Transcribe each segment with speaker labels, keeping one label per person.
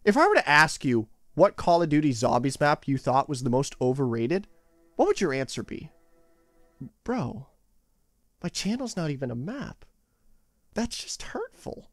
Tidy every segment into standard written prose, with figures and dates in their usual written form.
Speaker 1: If I were to ask you what Call of Duty Zombies map you thought was the most overrated, what would your answer be? Bro, my channel's not even a map. That's just hurtful.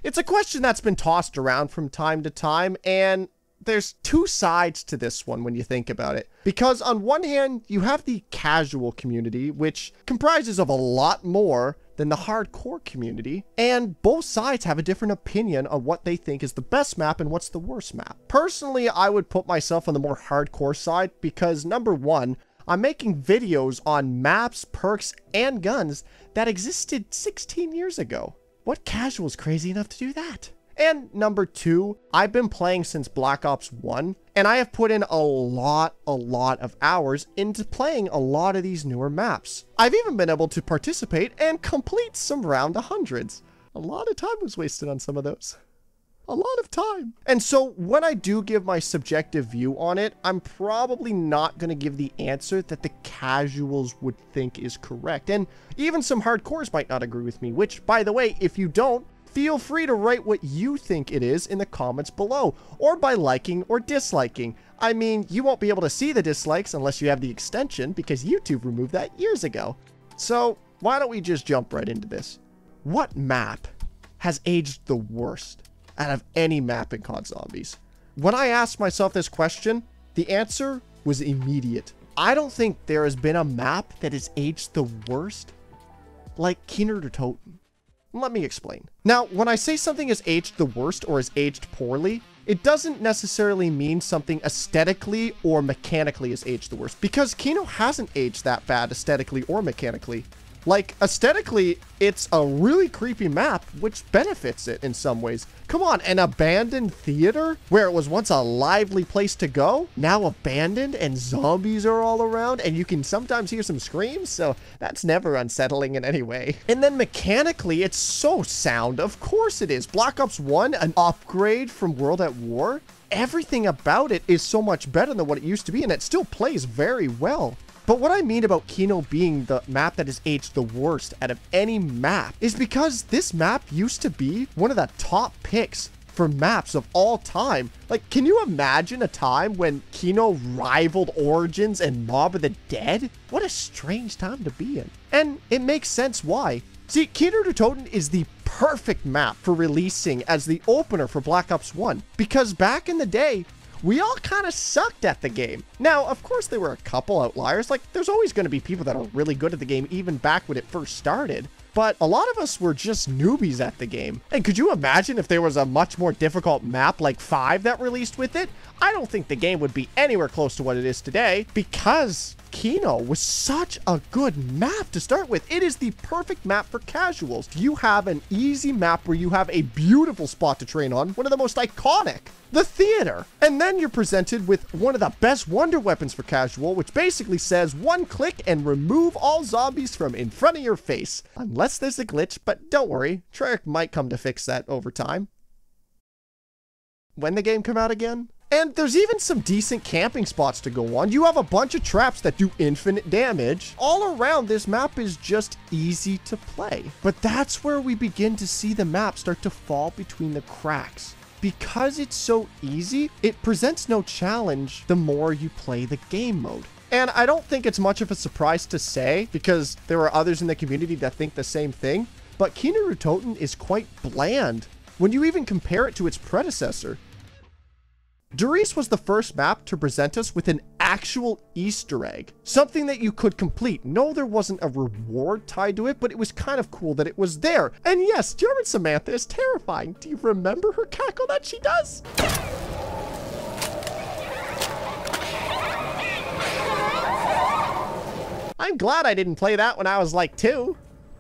Speaker 1: It's a question that's been tossed around from time to time, and there's two sides to this one when you think about it. Because on one hand, you have the casual community, which comprises of a lot more than the hardcore community, and both sides have a different opinion on what they think is the best map and what's the worst map. Personally, I would put myself on the more hardcore side because, number one, I'm making videos on maps, perks, and guns that existed 16 years ago. What casual is crazy enough to do that? And number two, I've been playing since Black Ops 1, and I have put in a lot of hours into playing a lot of these newer maps. I've even been able to participate and complete some round 100s. A lot of time was wasted on some of those. A lot of time. And so when I do give my subjective view on it, I'm probably not going to give the answer that the casuals would think is correct. And even some hardcores might not agree with me, which, by the way, if you don't, feel free to write what you think it is in the comments below, or by liking or disliking. I mean, you won't be able to see the dislikes unless you have the extension, because YouTube removed that years ago. So why don't we just jump right into this? What map has aged the worst out of any map in COD Zombies? When I asked myself this question, the answer was immediate. I don't think there has been a map that has aged the worst like Keener to Toten. Let me explain. Now, when I say something has aged the worst or has aged poorly, it doesn't necessarily mean something aesthetically or mechanically has aged the worst, because Kino hasn't aged that bad aesthetically or mechanically. Like, aesthetically, it's a really creepy map, which benefits it in some ways. Come on, an abandoned theater where it was once a lively place to go, now abandoned and zombies are all around and you can sometimes hear some screams, so that's never unsettling in any way. And then mechanically, it's so sound. Of course it is. Black Ops 1, an upgrade from World at War. Everything about it is so much better than what it used to be, and it still plays very well. But what I mean about Kino being the map that has aged the worst out of any map is because this map used to be one of the top picks for maps of all time. Like, can you imagine a time when Kino rivaled Origins and Mob of the Dead? What a strange time to be in. And it makes sense why. See, Kino to Toten is the perfect map for releasing as the opener for Black Ops 1, because back in the day, we all kind of sucked at the game. Now, of course, there were a couple outliers. Like, there's always going to be people that are really good at the game, even back when it first started. But a lot of us were just newbies at the game. And could you imagine if there was a much more difficult map like 5 that released with it? I don't think the game would be anywhere close to what it is today, because Kino was such a good map to start with. It is the perfect map for casuals. You have an easy map where you have a beautiful spot to train on, one of the most iconic, the theater. And then you're presented with one of the best wonder weapons for casual, which basically says one click and remove all zombies from in front of your face. Unless there's a glitch, but don't worry, Treyarch might come to fix that over time. When the game come out again? And there's even some decent camping spots to go on. You have a bunch of traps that do infinite damage. All around, this map is just easy to play. But that's where we begin to see the map start to fall between the cracks. Because it's so easy, it presents no challenge the more you play the game mode. And I don't think it's much of a surprise to say, because there are others in the community that think the same thing, but Keener to Toten is quite bland when you even compare it to its predecessor. Derice was the first map to present us with an actual Easter egg, something that you could complete. No, there wasn't a reward tied to it, but it was kind of cool that it was there. And yes, German Samantha is terrifying. Do you remember her cackle that she does? I'm glad I didn't play that when I was like 2,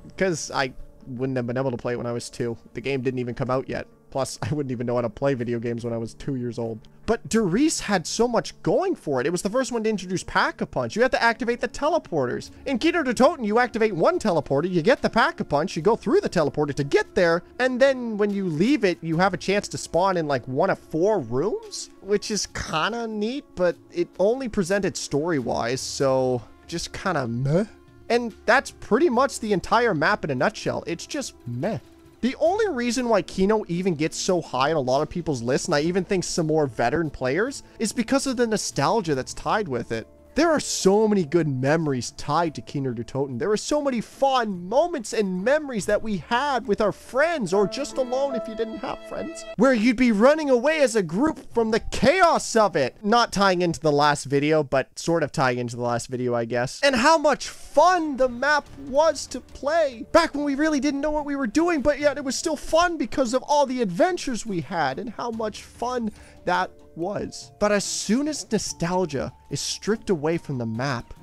Speaker 1: because I wouldn't have been able to play it when I was 2. The game didn't even come out yet. Plus, I wouldn't even know how to play video games when I was 2 years old. But Derice had so much going for it. It was the first one to introduce Pack-a-Punch. You had to activate the teleporters. In Keener to Toten, you activate one teleporter, you get the Pack-a-Punch, you go through the teleporter to get there, and then when you leave it, you have a chance to spawn in like one of 4 rooms, which is kind of neat, but it only presented story-wise, so just kind of meh. And that's pretty much the entire map in a nutshell. It's just meh. The only reason why Kino even gets so high on a lot of people's lists, and I even think some more veteran players, is because of the nostalgia that's tied with it. There are so many good memories tied to Kino der Toten. There are so many fun moments and memories that we had with our friends, or just alone if you didn't have friends, where you'd be running away as a group from the chaos of it. Not tying into the last video, but sort of tying into the last video, I guess. And how much fun the map was to play back when we really didn't know what we were doing, but yet it was still fun because of all the adventures we had and how much fun that was. But as soon as nostalgia is stripped away from the map,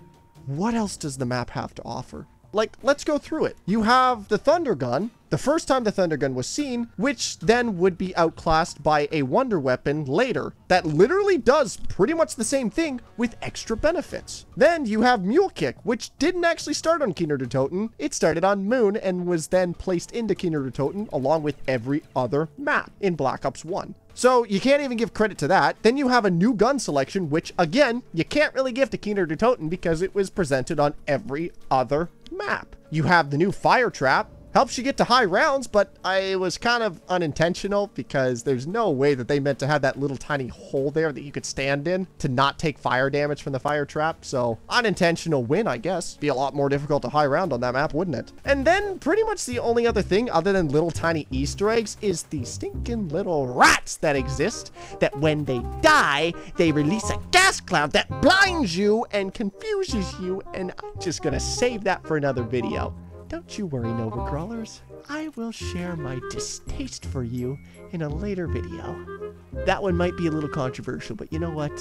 Speaker 1: what else does the map have to offer? Like, let's go through it. You have the Thunder Gun, the first time the Thunder Gun was seen, which then would be outclassed by a Wonder Weapon later that literally does pretty much the same thing with extra benefits. Then you have Mule Kick, which didn't actually start on Kino der Toten. It started on Moon and was then placed into Kino der Toten along with every other map in Black Ops 1. So you can't even give credit to that. Then you have a new gun selection, which again, you can't really give to Kino der Toten because it was presented on every other map. You have the new Fire Trap. Helps you get to high rounds, but it was kind of unintentional because there's no way that they meant to have that little tiny hole there that you could stand in to not take fire damage from the fire trap. So unintentional win, I guess. Be a lot more difficult to high round on that map, wouldn't it? And then pretty much the only other thing other than little tiny Easter eggs is the stinking little rats that exist, that when they die, they release a gas cloud that blinds you and confuses you. And I'm just gonna save that for another video. Don't you worry, Nova Crawlers. I will share my distaste for you in a later video. That one might be a little controversial, but you know what?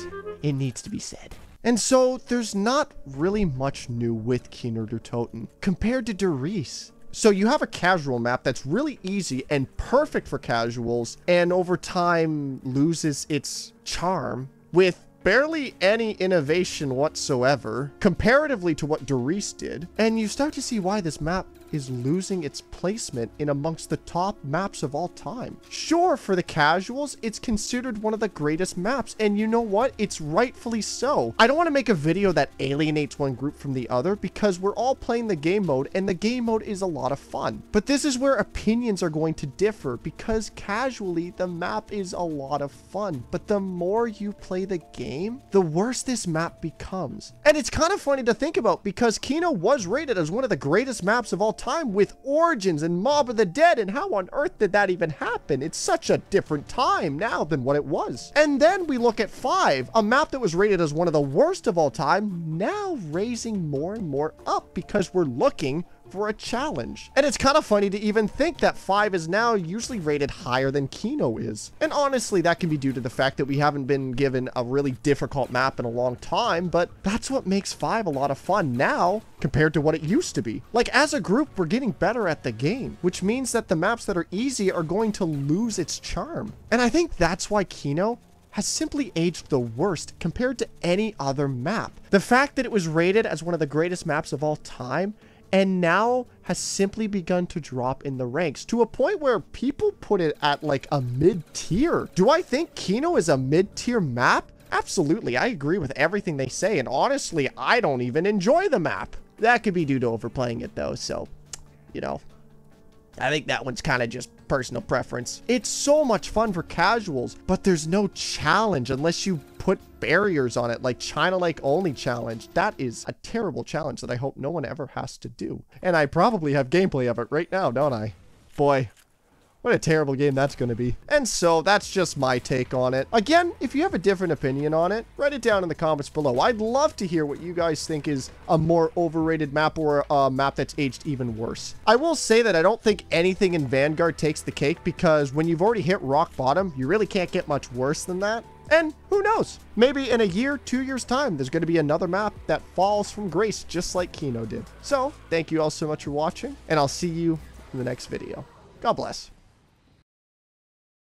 Speaker 1: It needs to be said. And so there's not really much new with Kino der Toten compared to Der Riese. So you have a casual map that's really easy and perfect for casuals, and over time loses its charm with barely any innovation whatsoever comparatively to what Der Riese did. And you start to see why this map is losing its placement in amongst the top maps of all time. Sure, for the casuals, it's considered one of the greatest maps, and you know what? It's rightfully so. I don't want to make a video that alienates one group from the other because we're all playing the game mode, and the game mode is a lot of fun. But this is where opinions are going to differ because casually, the map is a lot of fun. But the more you play the game, the worse this map becomes. And it's kind of funny to think about because Kino was rated as one of the greatest maps of all time with Origins and Mob of the Dead, and how on earth did that even happen? It's such a different time now than what it was. And then we look at 5, a map that was rated as one of the worst of all time, now raising more and more up because we're looking for a challenge. And it's kind of funny to even think that 5 is now usually rated higher than Kino is. And honestly, that can be due to the fact that we haven't been given a really difficult map in a long time, but that's what makes 5 a lot of fun now compared to what it used to be. Like, as a group, we're getting better at the game, which means that the maps that are easy are going to lose its charm. And I think that's why Kino has simply aged the worst compared to any other map. The fact that it was rated as one of the greatest maps of all time and now has simply begun to drop in the ranks to a point where people put it at like a mid-tier. Do I think Kino is a mid-tier map? Absolutely, I agree with everything they say, and honestly, I don't even enjoy the map. That could be due to overplaying it though, so, you know, I think that one's kind of just personal preference. It's so much fun for casuals, but there's no challenge unless you put barriers on it, like China Lake only challenge. That is a terrible challenge that I hope no one ever has to do. And I probably have gameplay of it right now, don't I? Boy, what a terrible game that's going to be. And so that's just my take on it. Again, if you have a different opinion on it, write it down in the comments below. I'd love to hear what you guys think is a more overrated map or a map that's aged even worse. I will say that I don't think anything in Vanguard takes the cake because when you've already hit rock bottom, you really can't get much worse than that. And who knows, maybe in a year, 2 years time, there's going to be another map that falls from grace just like Kino did. So thank you all so much for watching, and I'll see you in the next video. God bless.